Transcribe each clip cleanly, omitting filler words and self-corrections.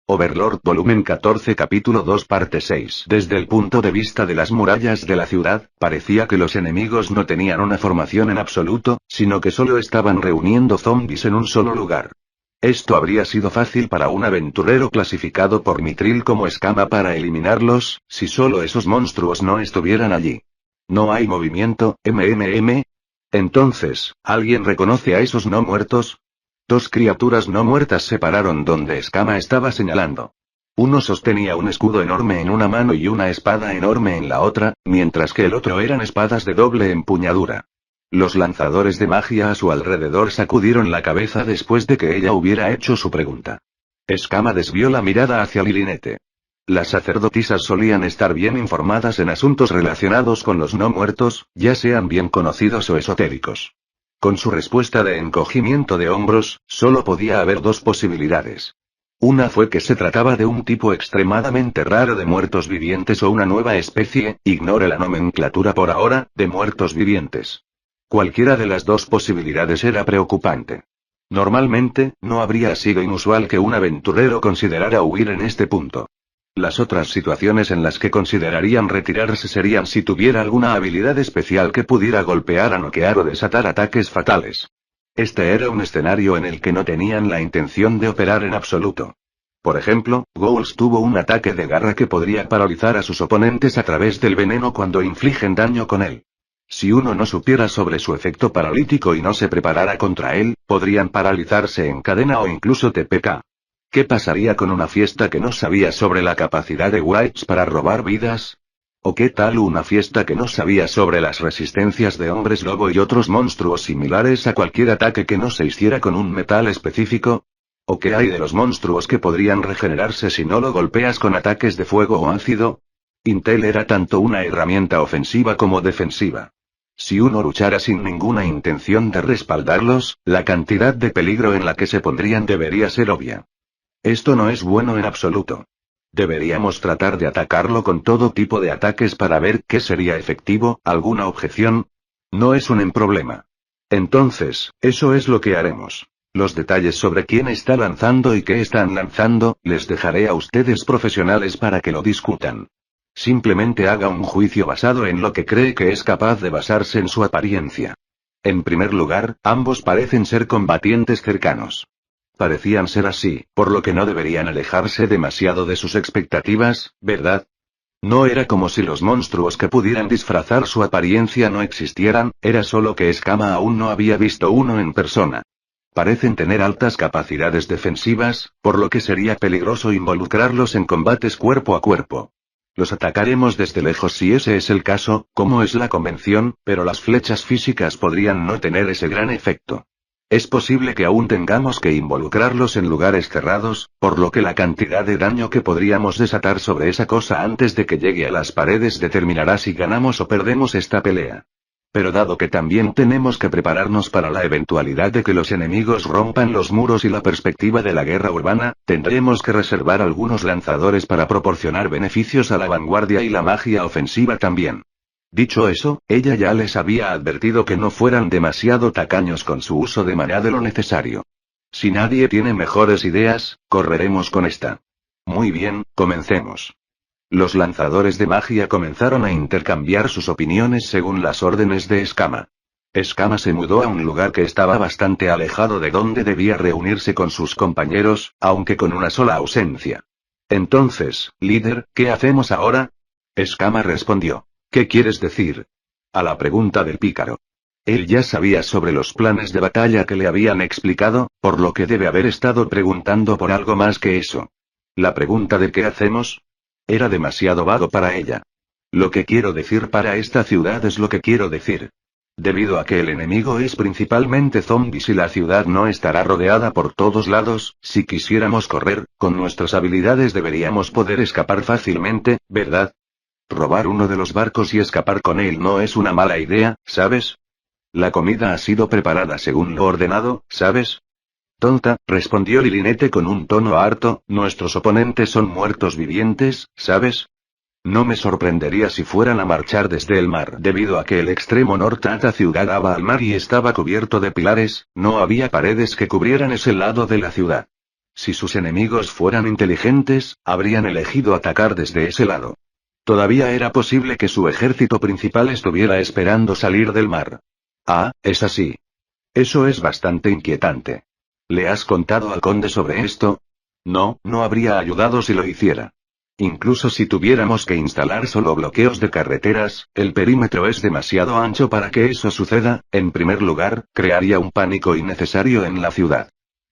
Overlord Volumen 14 Capítulo 2 Parte 6. Desde el punto de vista de las murallas de la ciudad, parecía que los enemigos no tenían una formación en absoluto, sino que solo estaban reuniendo zombies en un solo lugar. Esto habría sido fácil para un aventurero clasificado por Mithril como Escama para eliminarlos, si solo esos monstruos no estuvieran allí. ¿No hay movimiento, MMM? Entonces, ¿alguien reconoce a esos no muertos? Dos criaturas no muertas se pararon donde Escama estaba señalando. Uno sostenía un escudo enorme en una mano y una espada enorme en la otra, mientras que el otro eran espadas de doble empuñadura. Los lanzadores de magia a su alrededor sacudieron la cabeza después de que ella hubiera hecho su pregunta. Escama desvió la mirada hacia Lilinette. Las sacerdotisas solían estar bien informadas en asuntos relacionados con los no muertos, ya sean bien conocidos o esotéricos. Con su respuesta de encogimiento de hombros, solo podía haber dos posibilidades. Una fue que se trataba de un tipo extremadamente raro de muertos vivientes o una nueva especie, ignore la nomenclatura por ahora, de muertos vivientes. Cualquiera de las dos posibilidades era preocupante. Normalmente, no habría sido inusual que un aventurero considerara huir en este punto. Las otras situaciones en las que considerarían retirarse serían si tuviera alguna habilidad especial que pudiera golpear, noquear o desatar ataques fatales. Este era un escenario en el que no tenían la intención de operar en absoluto. Por ejemplo, Ghouls tuvo un ataque de garra que podría paralizar a sus oponentes a través del veneno cuando infligen daño con él. Si uno no supiera sobre su efecto paralítico y no se preparara contra él, podrían paralizarse en cadena o incluso TPK. ¿Qué pasaría con una fiesta que no sabía sobre la capacidad de Whites para robar vidas? ¿O qué tal una fiesta que no sabía sobre las resistencias de hombres lobo y otros monstruos similares a cualquier ataque que no se hiciera con un metal específico? ¿O qué hay de los monstruos que podrían regenerarse si no lo golpeas con ataques de fuego o ácido? Intel era tanto una herramienta ofensiva como defensiva. Si uno luchara sin ninguna intención de respaldarlos, la cantidad de peligro en la que se pondrían debería ser obvia. Esto no es bueno en absoluto. Deberíamos tratar de atacarlo con todo tipo de ataques para ver qué sería efectivo. ¿Alguna objeción? No es un problema. Entonces, eso es lo que haremos. Los detalles sobre quién está lanzando y qué están lanzando, les dejaré a ustedes profesionales para que lo discutan. Simplemente haga un juicio basado en lo que cree que es capaz de basarse en su apariencia. En primer lugar, ambos parecen ser combatientes cercanos. Parecían ser así, por lo que no deberían alejarse demasiado de sus expectativas, ¿verdad? No era como si los monstruos que pudieran disfrazar su apariencia no existieran, era solo que Escama aún no había visto uno en persona. Parecen tener altas capacidades defensivas, por lo que sería peligroso involucrarlos en combates cuerpo a cuerpo. Los atacaremos desde lejos si ese es el caso, como es la convención, pero las flechas físicas podrían no tener ese gran efecto. Es posible que aún tengamos que involucrarlos en lugares cerrados, por lo que la cantidad de daño que podríamos desatar sobre esa cosa antes de que llegue a las paredes determinará si ganamos o perdemos esta pelea. Pero dado que también tenemos que prepararnos para la eventualidad de que los enemigos rompan los muros y la perspectiva de la guerra urbana, tendremos que reservar algunos lanzadores para proporcionar beneficios a la vanguardia y la magia ofensiva también. Dicho eso, ella ya les había advertido que no fueran demasiado tacaños con su uso de maná de lo necesario. Si nadie tiene mejores ideas, correremos con esta. Muy bien, comencemos. Los lanzadores de magia comenzaron a intercambiar sus opiniones según las órdenes de Escama. Escama se mudó a un lugar que estaba bastante alejado de donde debía reunirse con sus compañeros, aunque con una sola ausencia. Entonces, líder, ¿qué hacemos ahora? Escama respondió. ¿Qué quieres decir? A la pregunta del pícaro. Él ya sabía sobre los planes de batalla que le habían explicado, por lo que debe haber estado preguntando por algo más que eso. La pregunta de ¿qué hacemos? Era demasiado vago para ella. Lo que quiero decir para esta ciudad es lo que quiero decir. Debido a que el enemigo es principalmente zombies y la ciudad no estará rodeada por todos lados, si quisiéramos correr, con nuestras habilidades deberíamos poder escapar fácilmente, ¿verdad? Robar uno de los barcos y escapar con él no es una mala idea, ¿sabes? La comida ha sido preparada según lo ordenado, ¿sabes? Tonta, respondió Lilinette con un tono harto, nuestros oponentes son muertos vivientes, ¿sabes? No me sorprendería si fueran a marchar desde el mar debido a que el extremo norte de la ciudad daba al mar y estaba cubierto de pilares, no había paredes que cubrieran ese lado de la ciudad. Si sus enemigos fueran inteligentes, habrían elegido atacar desde ese lado. Todavía era posible que su ejército principal estuviera esperando salir del mar. Ah, es así. Eso es bastante inquietante. ¿Le has contado al conde sobre esto? No, no habría ayudado si lo hiciera. Incluso si tuviéramos que instalar solo bloqueos de carreteras, el perímetro es demasiado ancho para que eso suceda. En primer lugar, crearía un pánico innecesario en la ciudad.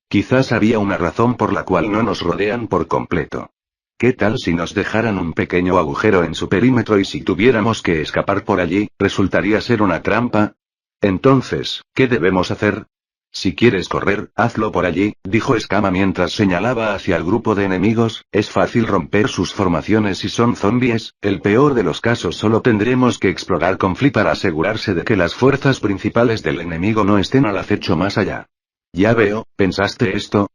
Quizás había una razón por la cual no nos rodean por completo. ¿Qué tal si nos dejaran un pequeño agujero en su perímetro y si tuviéramos que escapar por allí, resultaría ser una trampa? Entonces, ¿qué debemos hacer? Si quieres correr, hazlo por allí, dijo Escama mientras señalaba hacia el grupo de enemigos. Es fácil romper sus formaciones si son zombies. El peor de los casos solo tendremos que explorar con Flea para asegurarse de que las fuerzas principales del enemigo no estén al acecho más allá. Ya veo, ¿pensaste esto,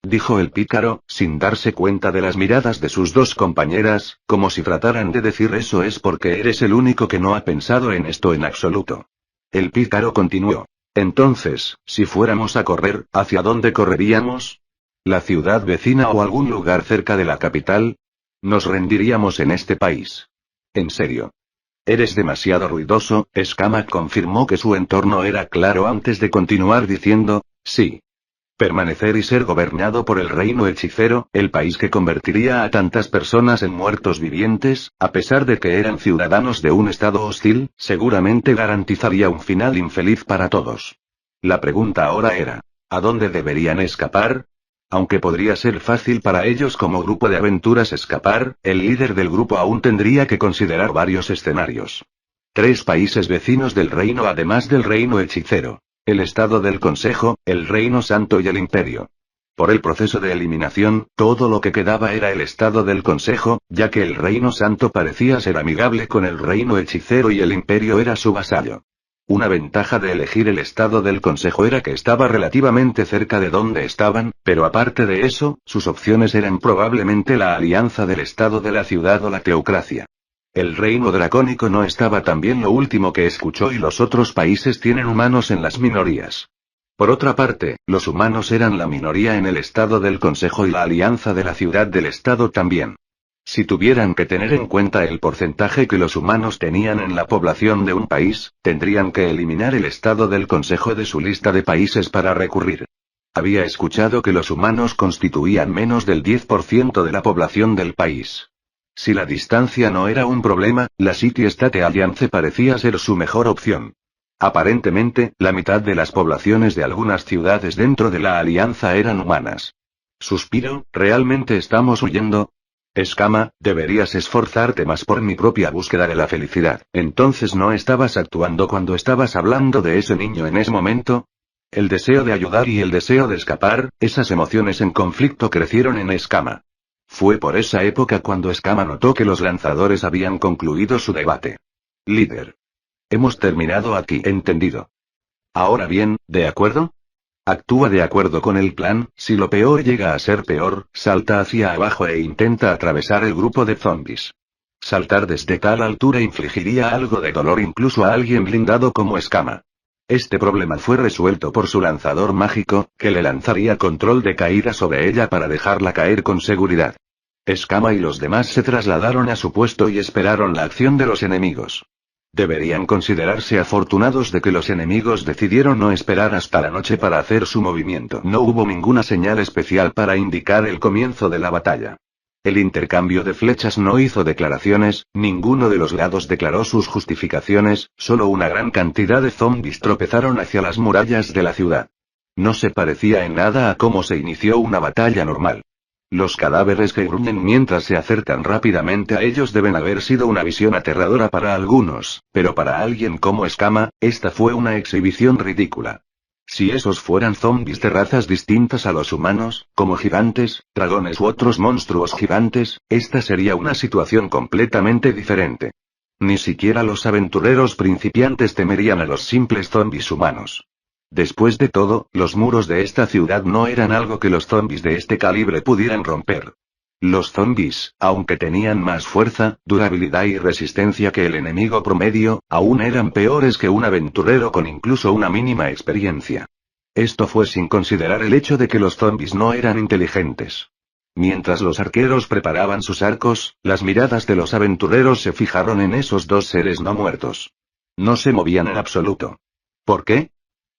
dijo el pícaro, sin darse cuenta de las miradas de sus dos compañeras, como si trataran de decir eso es porque eres el único que no ha pensado en esto en absoluto. El pícaro continuó. Entonces, si fuéramos a correr, ¿hacia dónde correríamos? ¿La ciudad vecina o algún lugar cerca de la capital? Nos rendiríamos en este país. En serio. Eres demasiado ruidoso. Escama confirmó que su entorno era claro antes de continuar diciendo, sí. Permanecer y ser gobernado por el reino hechicero, el país que convertiría a tantas personas en muertos vivientes, a pesar de que eran ciudadanos de un estado hostil, seguramente garantizaría un final infeliz para todos. La pregunta ahora era, ¿a dónde deberían escapar? Aunque podría ser fácil para ellos como grupo de aventuras escapar, el líder del grupo aún tendría que considerar varios escenarios. 3 países vecinos del reino además del reino hechicero. El Estado del Consejo, el Reino Santo y el Imperio. Por el proceso de eliminación, todo lo que quedaba era el Estado del Consejo, ya que el Reino Santo parecía ser amigable con el Reino Hechicero y el Imperio era su vasallo. Una ventaja de elegir el Estado del Consejo era que estaba relativamente cerca de donde estaban, pero aparte de eso, sus opciones eran probablemente la alianza del Estado de la ciudad o la teocracia. El reino dracónico no estaba tan bien lo último que escuchó y los otros países tienen humanos en las minorías. Por otra parte, los humanos eran la minoría en el estado del consejo y la alianza de la ciudad del estado también. Si tuvieran que tener en cuenta el porcentaje que los humanos tenían en la población de un país, tendrían que eliminar el estado del consejo de su lista de países para recurrir. Había escuchado que los humanos constituían menos del 10% de la población del país. Si la distancia no era un problema, la City State Alliance parecía ser su mejor opción. Aparentemente, la mitad de las poblaciones de algunas ciudades dentro de la alianza eran humanas. Suspiro, ¿realmente estamos huyendo? Escama, deberías esforzarte más por mi propia búsqueda de la felicidad. ¿Entonces no estabas actuando cuando estabas hablando de ese niño en ese momento? El deseo de ayudar y el deseo de escapar, esas emociones en conflicto crecieron en Escama. Fue por esa época cuando Escama notó que los lanzadores habían concluido su debate. Líder. Hemos terminado aquí. Entendido. Ahora bien, ¿de acuerdo? Actúa de acuerdo con el plan. Si lo peor llega a ser peor, salta hacia abajo e intenta atravesar el grupo de zombies. Saltar desde tal altura infligiría algo de dolor incluso a alguien blindado como Escama. Este problema fue resuelto por su lanzador mágico, que le lanzaría control de caída sobre ella para dejarla caer con seguridad. Escama y los demás se trasladaron a su puesto y esperaron la acción de los enemigos. Deberían considerarse afortunados de que los enemigos decidieron no esperar hasta la noche para hacer su movimiento. No hubo ninguna señal especial para indicar el comienzo de la batalla. El intercambio de flechas no hizo declaraciones, ninguno de los lados declaró sus justificaciones, solo una gran cantidad de zombies tropezaron hacia las murallas de la ciudad. No se parecía en nada a cómo se inició una batalla normal. Los cadáveres que gruñen mientras se acercan rápidamente a ellos deben haber sido una visión aterradora para algunos, pero para alguien como Escama, esta fue una exhibición ridícula. Si esos fueran zombies de razas distintas a los humanos, como gigantes, dragones u otros monstruos gigantes, esta sería una situación completamente diferente. Ni siquiera los aventureros principiantes temerían a los simples zombies humanos. Después de todo, los muros de esta ciudad no eran algo que los zombies de este calibre pudieran romper. Los zombies, aunque tenían más fuerza, durabilidad y resistencia que el enemigo promedio, aún eran peores que un aventurero con incluso una mínima experiencia. Esto fue sin considerar el hecho de que los zombies no eran inteligentes. Mientras los arqueros preparaban sus arcos, las miradas de los aventureros se fijaron en esos dos seres no muertos. No se movían en absoluto. ¿Por qué?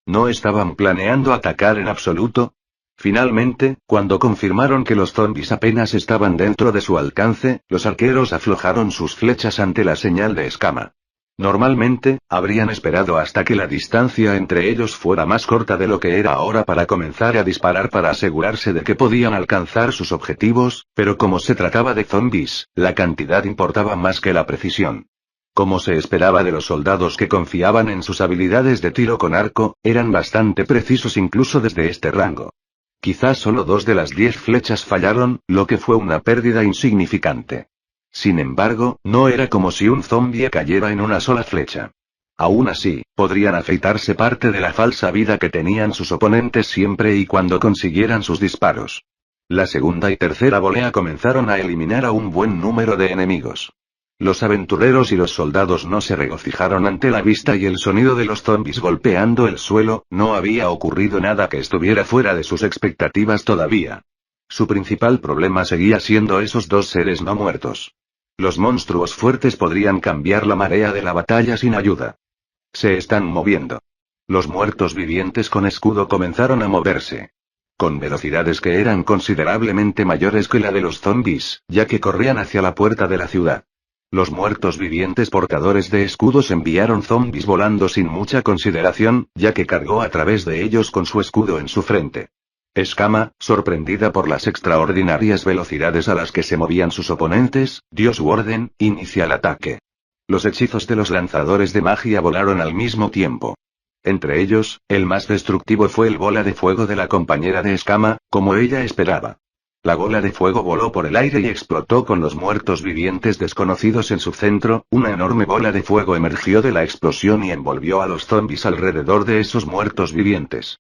¿No estaban planeando atacar en absoluto? Finalmente, cuando confirmaron que los zombies apenas estaban dentro de su alcance, los arqueros aflojaron sus flechas ante la señal de escama. Normalmente, habrían esperado hasta que la distancia entre ellos fuera más corta de lo que era ahora para comenzar a disparar para asegurarse de que podían alcanzar sus objetivos, pero como se trataba de zombies, la cantidad importaba más que la precisión. Como se esperaba de los soldados que confiaban en sus habilidades de tiro con arco, eran bastante precisos incluso desde este rango. Quizás solo 2 de las 10 flechas fallaron, lo que fue una pérdida insignificante. Sin embargo, no era como si un zombie cayera en una sola flecha. Aún así, podrían afeitarse parte de la falsa vida que tenían sus oponentes siempre y cuando consiguieran sus disparos. La segunda y tercera volea comenzaron a eliminar a un buen número de enemigos. Los aventureros y los soldados no se regocijaron ante la vista y el sonido de los zombies golpeando el suelo. No había ocurrido nada que estuviera fuera de sus expectativas todavía. Su principal problema seguía siendo esos dos seres no muertos. Los monstruos fuertes podrían cambiar la marea de la batalla sin ayuda. Se están moviendo. Los muertos vivientes con escudo comenzaron a moverse. Con velocidades que eran considerablemente mayores que la de los zombies, ya que corrían hacia la puerta de la ciudad. Los muertos vivientes portadores de escudos enviaron zombies volando sin mucha consideración, ya que cargó a través de ellos con su escudo en su frente. Escama, sorprendida por las extraordinarias velocidades a las que se movían sus oponentes, dio su orden: inicia el ataque. Los hechizos de los lanzadores de magia volaron al mismo tiempo. Entre ellos, el más destructivo fue el bola de fuego de la compañera de Escama, como ella esperaba. La bola de fuego voló por el aire y explotó con los muertos vivientes desconocidos en su centro. Una enorme bola de fuego emergió de la explosión y envolvió a los zombies alrededor de esos muertos vivientes.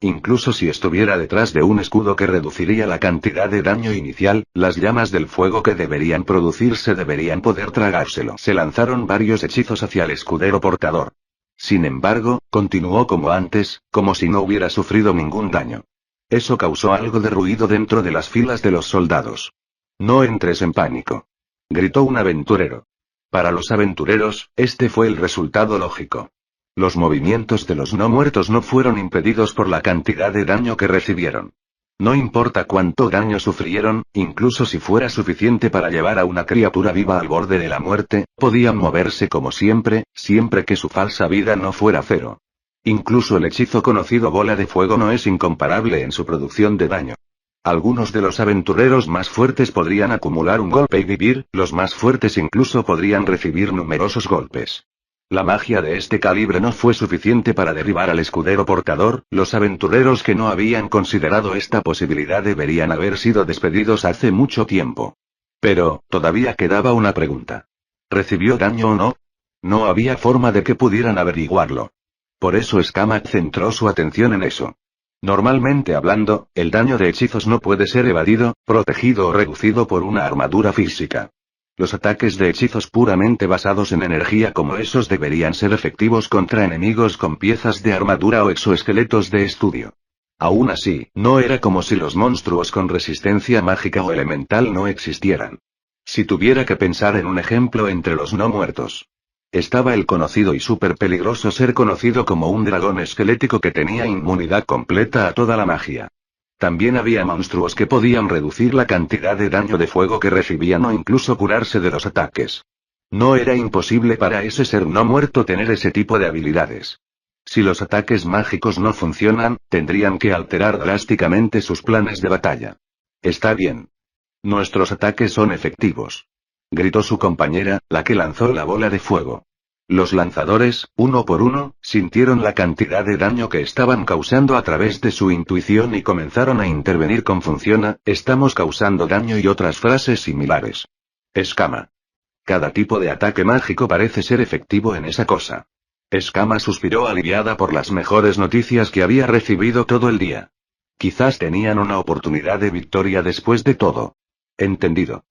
Incluso si estuviera detrás de un escudo que reduciría la cantidad de daño inicial, las llamas del fuego que deberían producirse deberían poder tragárselo. Se lanzaron varios hechizos hacia el escudero portador. Sin embargo, continuó como antes, como si no hubiera sufrido ningún daño. Eso causó algo de ruido dentro de las filas de los soldados. «No entres en pánico», gritó un aventurero. Para los aventureros, este fue el resultado lógico. Los movimientos de los no muertos no fueron impedidos por la cantidad de daño que recibieron. No importa cuánto daño sufrieron, incluso si fuera suficiente para llevar a una criatura viva al borde de la muerte, podían moverse como siempre que su falsa vida no fuera cero. Incluso el hechizo conocido bola de fuego no es incomparable en su producción de daño. Algunos de los aventureros más fuertes podrían acumular un golpe y vivir, los más fuertes incluso podrían recibir numerosos golpes. La magia de este calibre no fue suficiente para derribar al escudero portador. Los aventureros que no habían considerado esta posibilidad deberían haber sido despedidos hace mucho tiempo. Pero, todavía quedaba una pregunta. ¿Recibió daño o no? No había forma de que pudieran averiguarlo. Por eso Escama centró su atención en eso. Normalmente hablando, el daño de hechizos no puede ser evadido, protegido o reducido por una armadura física. Los ataques de hechizos puramente basados en energía como esos deberían ser efectivos contra enemigos con piezas de armadura o exoesqueletos de estudio. Aún así, no era como si los monstruos con resistencia mágica o elemental no existieran. Si tuviera que pensar en un ejemplo entre los no muertos, estaba el conocido y súper peligroso ser conocido como un dragón esquelético que tenía inmunidad completa a toda la magia. También había monstruos que podían reducir la cantidad de daño de fuego que recibían o incluso curarse de los ataques. No era imposible para ese ser no muerto tener ese tipo de habilidades. Si los ataques mágicos no funcionan, tendrían que alterar drásticamente sus planes de batalla. Está bien. Nuestros ataques son efectivos, gritó su compañera, la que lanzó la bola de fuego. Los lanzadores, uno por uno, sintieron la cantidad de daño que estaban causando a través de su intuición y comenzaron a intervenir con «funciona, estamos causando daño» y otras frases similares. Escama. Cada tipo de ataque mágico parece ser efectivo en esa cosa. Escama suspiró aliviada por las mejores noticias que había recibido todo el día. Quizás tenían una oportunidad de victoria después de todo. Entendido.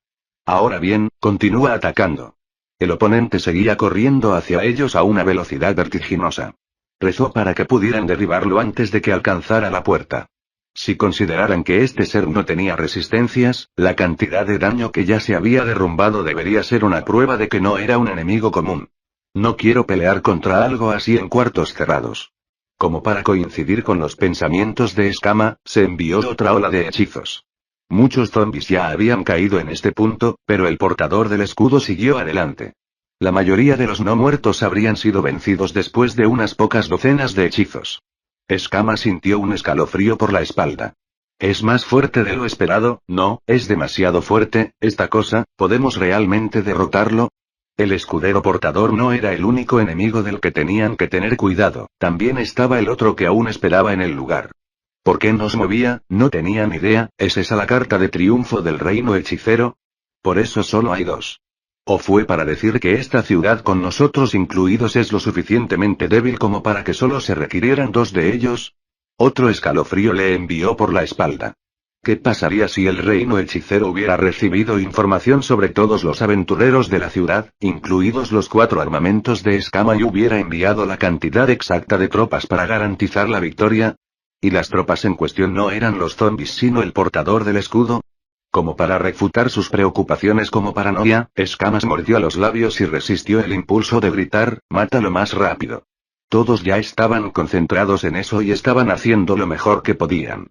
Ahora bien, continúa atacando. El oponente seguía corriendo hacia ellos a una velocidad vertiginosa. Rezó para que pudieran derribarlo antes de que alcanzara la puerta. Si consideraran que este ser no tenía resistencias, la cantidad de daño que ya se había derrumbado debería ser una prueba de que no era un enemigo común. No quiero pelear contra algo así en cuartos cerrados. Como para coincidir con los pensamientos de Escama, se envió otra ola de hechizos. Muchos zombies ya habían caído en este punto, pero el portador del escudo siguió adelante. La mayoría de los no muertos habrían sido vencidos después de unas pocas docenas de hechizos. Escama sintió un escalofrío por la espalda. Es más fuerte de lo esperado, no, es demasiado fuerte, esta cosa, ¿podemos realmente derrotarlo? El escudero portador no era el único enemigo del que tenían que tener cuidado, también estaba el otro que aún esperaba en el lugar. ¿Por qué nos movía? No tenían idea, ¿es esa la carta de triunfo del reino hechicero? Por eso solo hay dos. ¿O fue para decir que esta ciudad con nosotros incluidos es lo suficientemente débil como para que solo se requirieran dos de ellos? Otro escalofrío le envió por la espalda. ¿Qué pasaría si el reino hechicero hubiera recibido información sobre todos los aventureros de la ciudad, incluidos los 4 armamentos de Escama, y hubiera enviado la cantidad exacta de tropas para garantizar la victoria? ¿Y las tropas en cuestión no eran los zombies sino el portador del escudo? Como para refutar sus preocupaciones como paranoia, Escamas mordió los labios y resistió el impulso de gritar, «¡Mátalo más rápido!». Todos ya estaban concentrados en eso y estaban haciendo lo mejor que podían.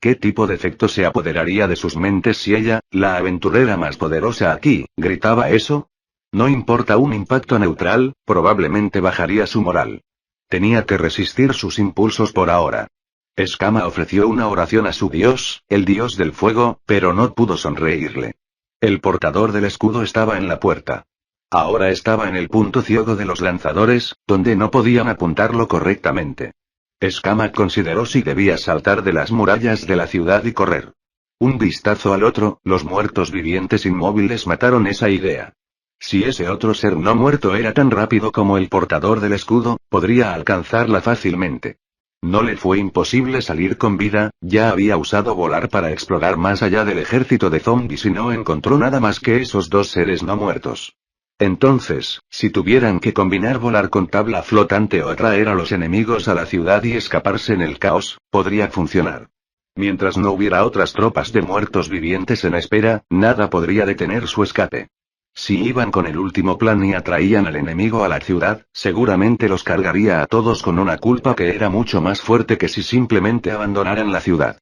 ¿Qué tipo de efecto se apoderaría de sus mentes si ella, la aventurera más poderosa aquí, gritaba eso? No importa un impacto neutral, probablemente bajaría su moral. Tenía que resistir sus impulsos por ahora. Escama ofreció una oración a su dios, el dios del fuego, pero no pudo sonreírle. El portador del escudo estaba en la puerta. Ahora estaba en el punto ciego de los lanzadores, donde no podían apuntarlo correctamente. Escama consideró si debía saltar de las murallas de la ciudad y correr. Un vistazo al otro, los muertos vivientes inmóviles mataron esa idea. Si ese otro ser no muerto era tan rápido como el portador del escudo, podría alcanzarla fácilmente. No le fue imposible salir con vida, ya había usado volar para explorar más allá del ejército de zombies y no encontró nada más que esos dos seres no muertos. Entonces, si tuvieran que combinar volar con tabla flotante o atraer a los enemigos a la ciudad y escaparse en el caos, podría funcionar. Mientras no hubiera otras tropas de muertos vivientes en espera, nada podría detener su escape. Si iban con el último plan y atraían al enemigo a la ciudad, seguramente los cargaría a todos con una culpa que era mucho más fuerte que si simplemente abandonaran la ciudad.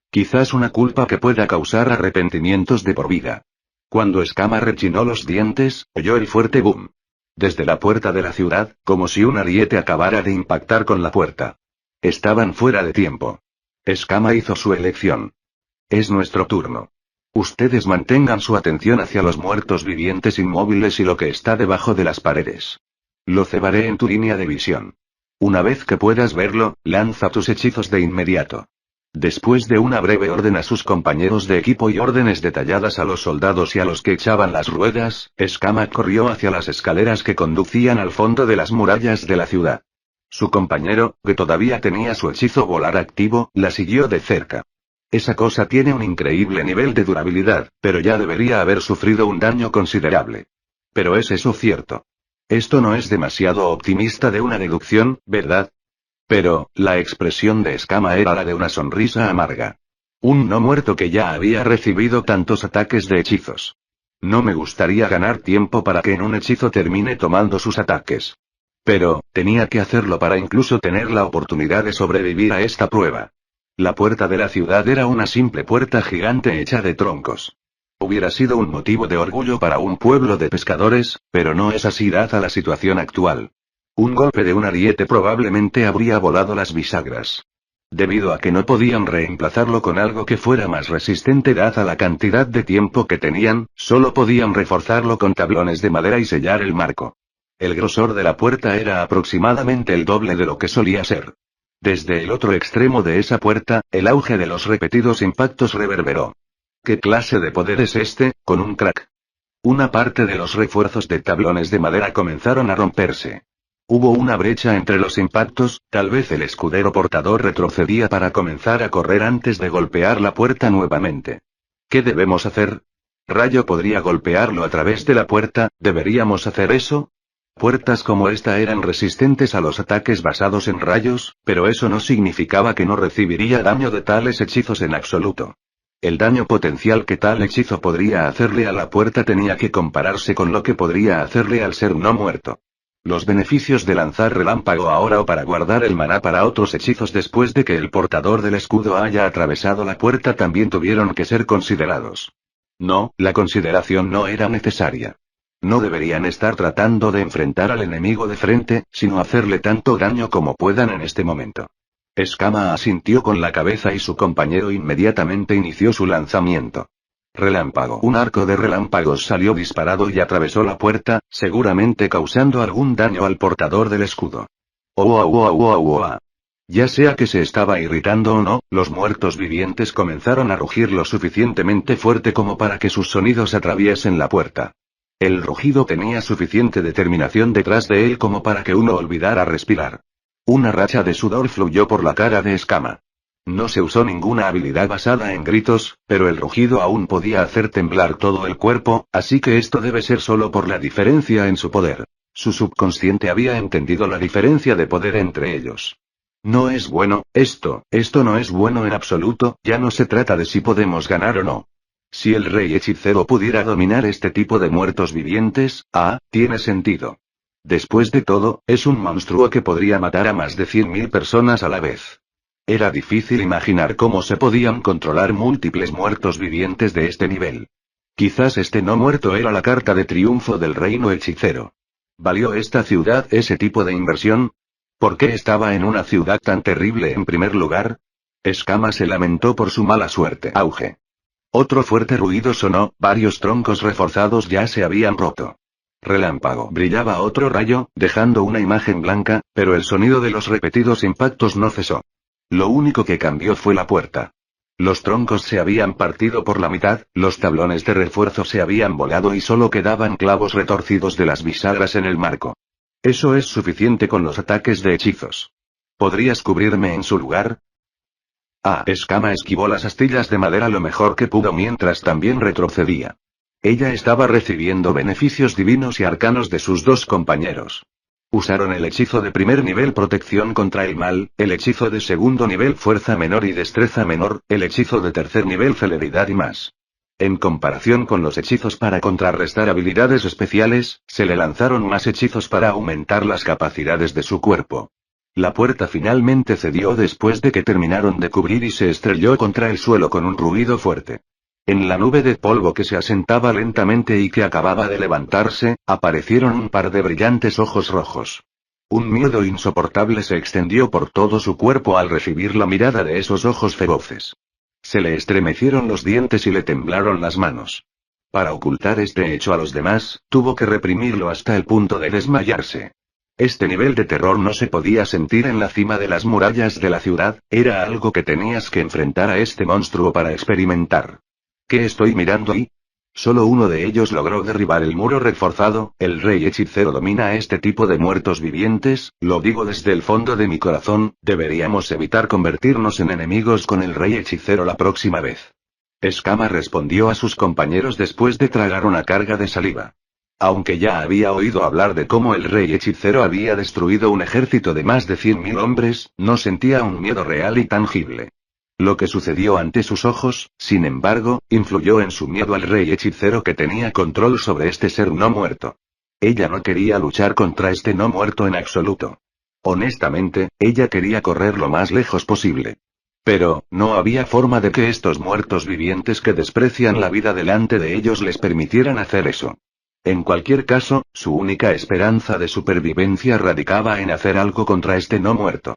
Quizás una culpa que pueda causar arrepentimientos de por vida. Cuando Escama rechinó los dientes, oyó el fuerte boom. Desde la puerta de la ciudad, como si un ariete acabara de impactar con la puerta. Estaban fuera de tiempo. Escama hizo su elección. Es nuestro turno. Ustedes mantengan su atención hacia los muertos vivientes inmóviles y lo que está debajo de las paredes. Lo cebaré en tu línea de visión. Una vez que puedas verlo, lanza tus hechizos de inmediato. Después de una breve orden a sus compañeros de equipo y órdenes detalladas a los soldados y a los que echaban las ruedas, Escama corrió hacia las escaleras que conducían al fondo de las murallas de la ciudad. Su compañero, que todavía tenía su hechizo volar activo, la siguió de cerca. Esa cosa tiene un increíble nivel de durabilidad, pero ya debería haber sufrido un daño considerable. Pero ¿es eso cierto? Esto no es demasiado optimista de una deducción, ¿verdad? Pero, la expresión de Escama era la de una sonrisa amarga. Un no muerto que ya había recibido tantos ataques de hechizos. No me gustaría ganar tiempo para que en un hechizo termine tomando sus ataques. Pero, tenía que hacerlo para incluso tener la oportunidad de sobrevivir a esta prueba. La puerta de la ciudad era una simple puerta gigante hecha de troncos. Hubiera sido un motivo de orgullo para un pueblo de pescadores, pero no es así dada la situación actual. Un golpe de un ariete probablemente habría volado las bisagras. Debido a que no podían reemplazarlo con algo que fuera más resistente dada la cantidad de tiempo que tenían, solo podían reforzarlo con tablones de madera y sellar el marco. El grosor de la puerta era aproximadamente el doble de lo que solía ser. Desde el otro extremo de esa puerta, el auge de los repetidos impactos reverberó. ¿Qué clase de poder es este? Con un crack. Una parte de los refuerzos de tablones de madera comenzaron a romperse. Hubo una brecha entre los impactos, tal vez el escudero portador retrocedía para comenzar a correr antes de golpear la puerta nuevamente. ¿Qué debemos hacer? Rayo podría golpearlo a través de la puerta, ¿deberíamos hacer eso? Puertas como esta eran resistentes a los ataques basados en rayos, pero eso no significaba que no recibiría daño de tales hechizos en absoluto. El daño potencial que tal hechizo podría hacerle a la puerta tenía que compararse con lo que podría hacerle al ser no muerto. Los beneficios de lanzar relámpago ahora o para guardar el maná para otros hechizos después de que el portador del escudo haya atravesado la puerta también tuvieron que ser considerados. No, la consideración no era necesaria. No deberían estar tratando de enfrentar al enemigo de frente, sino hacerle tanto daño como puedan en este momento. Escama asintió con la cabeza y su compañero inmediatamente inició su lanzamiento. Relámpago. Un arco de relámpagos salió disparado y atravesó la puerta, seguramente causando algún daño al portador del escudo. Ya sea que se estaba irritando o no, los muertos vivientes comenzaron a rugir lo suficientemente fuerte como para que sus sonidos atraviesen la puerta. El rugido tenía suficiente determinación detrás de él como para que uno olvidara respirar. Una racha de sudor fluyó por la cara de Escama. No se usó ninguna habilidad basada en gritos, pero el rugido aún podía hacer temblar todo el cuerpo, así que esto debe ser solo por la diferencia en su poder. Su subconsciente había entendido la diferencia de poder entre ellos. No es bueno, esto no es bueno en absoluto, ya no se trata de si podemos ganar o no. Si el rey hechicero pudiera dominar este tipo de muertos vivientes, tiene sentido. Después de todo, es un monstruo que podría matar a más de 100.000 personas a la vez. Era difícil imaginar cómo se podían controlar múltiples muertos vivientes de este nivel. Quizás este no muerto era la carta de triunfo del reino hechicero. ¿Valió esta ciudad ese tipo de inversión? ¿Por qué estaba en una ciudad tan terrible en primer lugar? Escama se lamentó por su mala suerte. Auge. Otro fuerte ruido sonó, varios troncos reforzados ya se habían roto. Relámpago. Brillaba otro rayo, dejando una imagen blanca, pero el sonido de los repetidos impactos no cesó. Lo único que cambió fue la puerta. Los troncos se habían partido por la mitad, los tablones de refuerzo se habían volado y solo quedaban clavos retorcidos de las bisagras en el marco. Eso es suficiente con los ataques de hechizos. ¿Podrías cubrirme en su lugar? Escama esquivó las astillas de madera lo mejor que pudo mientras también retrocedía. Ella estaba recibiendo beneficios divinos y arcanos de sus dos compañeros. Usaron el hechizo de primer nivel protección contra el mal, el hechizo de segundo nivel fuerza menor y destreza menor, el hechizo de tercer nivel celeridad y más. En comparación con los hechizos para contrarrestar habilidades especiales, se le lanzaron más hechizos para aumentar las capacidades de su cuerpo. La puerta finalmente cedió después de que terminaron de cubrir y se estrelló contra el suelo con un ruido fuerte. En la nube de polvo que se asentaba lentamente y que acababa de levantarse, aparecieron un par de brillantes ojos rojos. Un miedo insoportable se extendió por todo su cuerpo al recibir la mirada de esos ojos feroces. Se le estremecieron los dientes y le temblaron las manos. Para ocultar este hecho a los demás, tuvo que reprimirlo hasta el punto de desmayarse. Este nivel de terror no se podía sentir en la cima de las murallas de la ciudad, era algo que tenías que enfrentar a este monstruo para experimentar. ¿Qué estoy mirando ahí? Solo uno de ellos logró derribar el muro reforzado, el rey hechicero domina a este tipo de muertos vivientes, lo digo desde el fondo de mi corazón, deberíamos evitar convertirnos en enemigos con el rey hechicero la próxima vez. Escama respondió a sus compañeros después de tragar una carga de saliva. Aunque ya había oído hablar de cómo el rey hechicero había destruido un ejército de más de 100.000 hombres, no sentía un miedo real y tangible. Lo que sucedió ante sus ojos, sin embargo, influyó en su miedo al rey hechicero que tenía control sobre este ser no muerto. Ella no quería luchar contra este no muerto en absoluto. Honestamente, ella quería correr lo más lejos posible. Pero, no había forma de que estos muertos vivientes que desprecian la vida delante de ellos les permitieran hacer eso. En cualquier caso, su única esperanza de supervivencia radicaba en hacer algo contra este no muerto.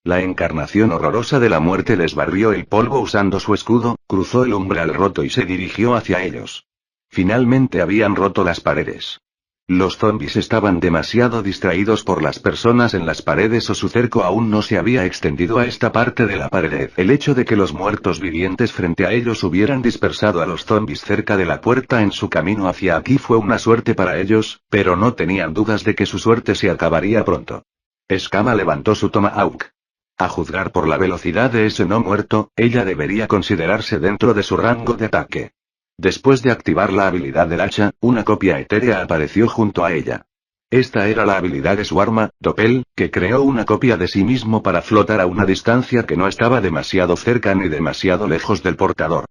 La encarnación horrorosa de la muerte les barrió el polvo usando su escudo, cruzó el umbral roto y se dirigió hacia ellos. Finalmente habían roto las paredes. Los zombies estaban demasiado distraídos por las personas en las paredes o su cerco aún no se había extendido a esta parte de la pared. El hecho de que los muertos vivientes frente a ellos hubieran dispersado a los zombies cerca de la puerta en su camino hacia aquí fue una suerte para ellos, pero no tenían dudas de que su suerte se acabaría pronto. Escama levantó su tomahawk. A juzgar por la velocidad de ese no muerto, ella debería considerarse dentro de su rango de ataque. Después de activar la habilidad del hacha, una copia etérea apareció junto a ella. Esta era la habilidad de su arma, Doppel, que creó una copia de sí mismo para flotar a una distancia que no estaba demasiado cerca ni demasiado lejos del portador.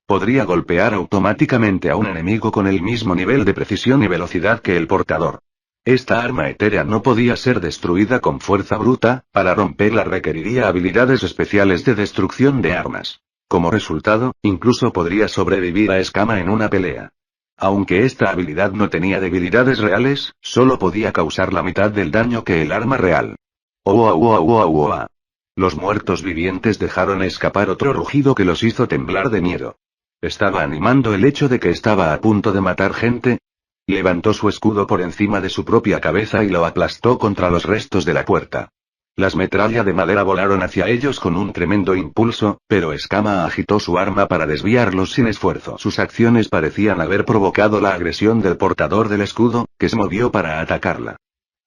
Podría golpear automáticamente a un enemigo con el mismo nivel de precisión y velocidad que el portador. Esta arma etérea no podía ser destruida con fuerza bruta, para romperla requeriría habilidades especiales de destrucción de armas. Como resultado, incluso podría sobrevivir a escama en una pelea. Aunque esta habilidad no tenía debilidades reales, solo podía causar la mitad del daño que el arma real. ¡Oa, oa, oa, oa! Los muertos vivientes dejaron escapar otro rugido que los hizo temblar de miedo. ¿Estaba animando el hecho de que estaba a punto de matar gente? Levantó su escudo por encima de su propia cabeza y lo aplastó contra los restos de la puerta. Las metrallas de madera volaron hacia ellos con un tremendo impulso, pero Escama agitó su arma para desviarlos sin esfuerzo. Sus acciones parecían haber provocado la agresión del portador del escudo, que se movió para atacarla.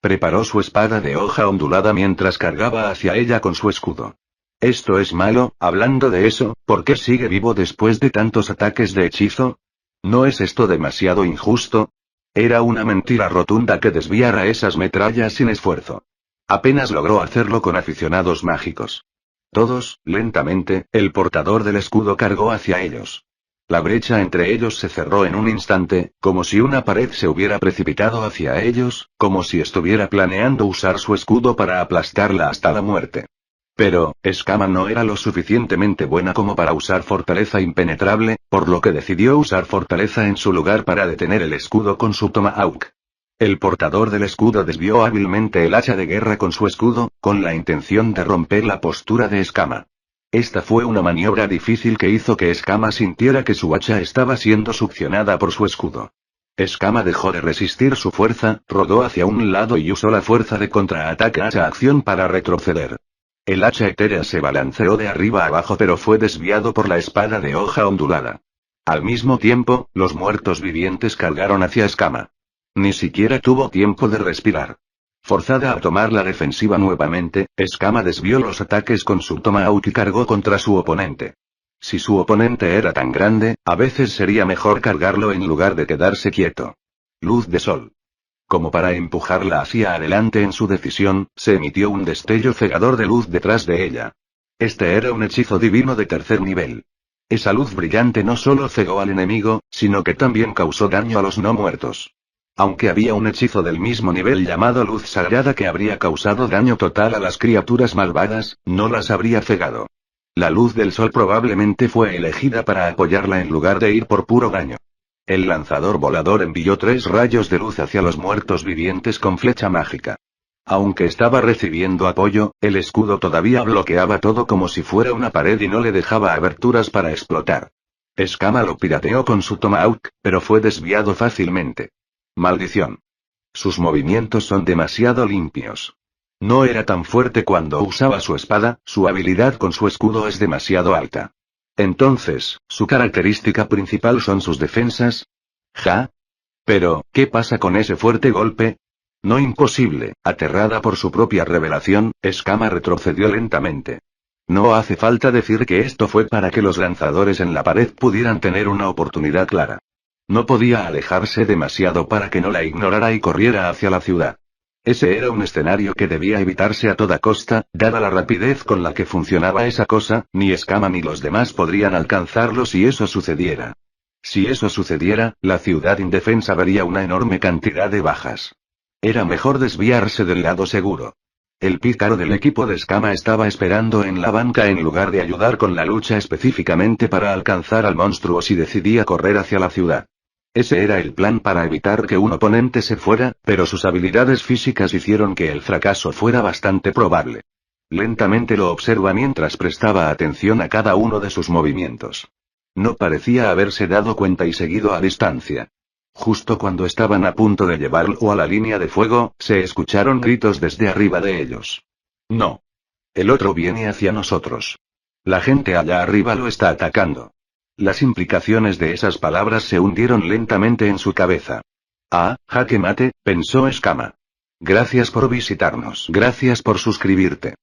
Preparó su espada de hoja ondulada mientras cargaba hacia ella con su escudo. Esto es malo. Hablando de eso, ¿por qué sigue vivo después de tantos ataques de hechizo? ¿No es esto demasiado injusto? Era una mentira rotunda que desviara esas metrallas sin esfuerzo. Apenas logró hacerlo con aficionados mágicos. Todos, lentamente, el portador del escudo cargó hacia ellos. La brecha entre ellos se cerró en un instante, como si una pared se hubiera precipitado hacia ellos, como si estuviera planeando usar su escudo para aplastarla hasta la muerte. Pero, Escama no era lo suficientemente buena como para usar fortaleza impenetrable, por lo que decidió usar fortaleza en su lugar para detener el escudo con su tomahawk. El portador del escudo desvió hábilmente el hacha de guerra con su escudo, con la intención de romper la postura de Escama. Esta fue una maniobra difícil que hizo que Escama sintiera que su hacha estaba siendo succionada por su escudo. Escama dejó de resistir su fuerza, rodó hacia un lado y usó la fuerza de contraataque hacha acción para retroceder. El hacha etérea se balanceó de arriba a abajo pero fue desviado por la espada de hoja ondulada. Al mismo tiempo, los muertos vivientes cargaron hacia Escama. Ni siquiera tuvo tiempo de respirar. Forzada a tomar la defensiva nuevamente, Escama desvió los ataques con su tomahawk y cargó contra su oponente. Si su oponente era tan grande, a veces sería mejor cargarlo en lugar de quedarse quieto. Luz de sol. Como para empujarla hacia adelante en su decisión, se emitió un destello cegador de luz detrás de ella. Este era un hechizo divino de tercer nivel. Esa luz brillante no solo cegó al enemigo, sino que también causó daño a los no muertos. Aunque había un hechizo del mismo nivel llamado luz sagrada que habría causado daño total a las criaturas malvadas, no las habría cegado. La luz del sol probablemente fue elegida para apoyarla en lugar de ir por puro daño. El lanzador volador envió 3 rayos de luz hacia los muertos vivientes con flecha mágica. Aunque estaba recibiendo apoyo, el escudo todavía bloqueaba todo como si fuera una pared y no le dejaba aberturas para explotar. Escama lo pirateó con su tomahawk, pero fue desviado fácilmente. Maldición. Sus movimientos son demasiado limpios. No era tan fuerte cuando usaba su espada, su habilidad con su escudo es demasiado alta. Entonces, ¿su característica principal son sus defensas? ¿Ja? Pero, ¿qué pasa con ese fuerte golpe? No imposible. Aterrada por su propia revelación, Escama retrocedió lentamente. No hace falta decir que esto fue para que los lanzadores en la pared pudieran tener una oportunidad clara. No podía alejarse demasiado para que no la ignorara y corriera hacia la ciudad. Ese era un escenario que debía evitarse a toda costa, dada la rapidez con la que funcionaba esa cosa, ni Escama ni los demás podrían alcanzarlo si eso sucediera. Si eso sucediera, la ciudad indefensa vería una enorme cantidad de bajas. Era mejor desviarse del lado seguro. El pícaro del equipo de Escama estaba esperando en la banca en lugar de ayudar con la lucha específicamente para alcanzar al monstruo si decidía correr hacia la ciudad. Ese era el plan para evitar que un oponente se fuera, pero sus habilidades físicas hicieron que el fracaso fuera bastante probable. Lentamente lo observa mientras prestaba atención a cada uno de sus movimientos. No parecía haberse dado cuenta y seguido a distancia. Justo cuando estaban a punto de llevarlo a la línea de fuego, se escucharon gritos desde arriba de ellos. No. El otro viene hacia nosotros. La gente allá arriba lo está atacando. Las implicaciones de esas palabras se hundieron lentamente en su cabeza. Ah, jaque mate, pensó Escama. Gracias por visitarnos. Gracias por suscribirte.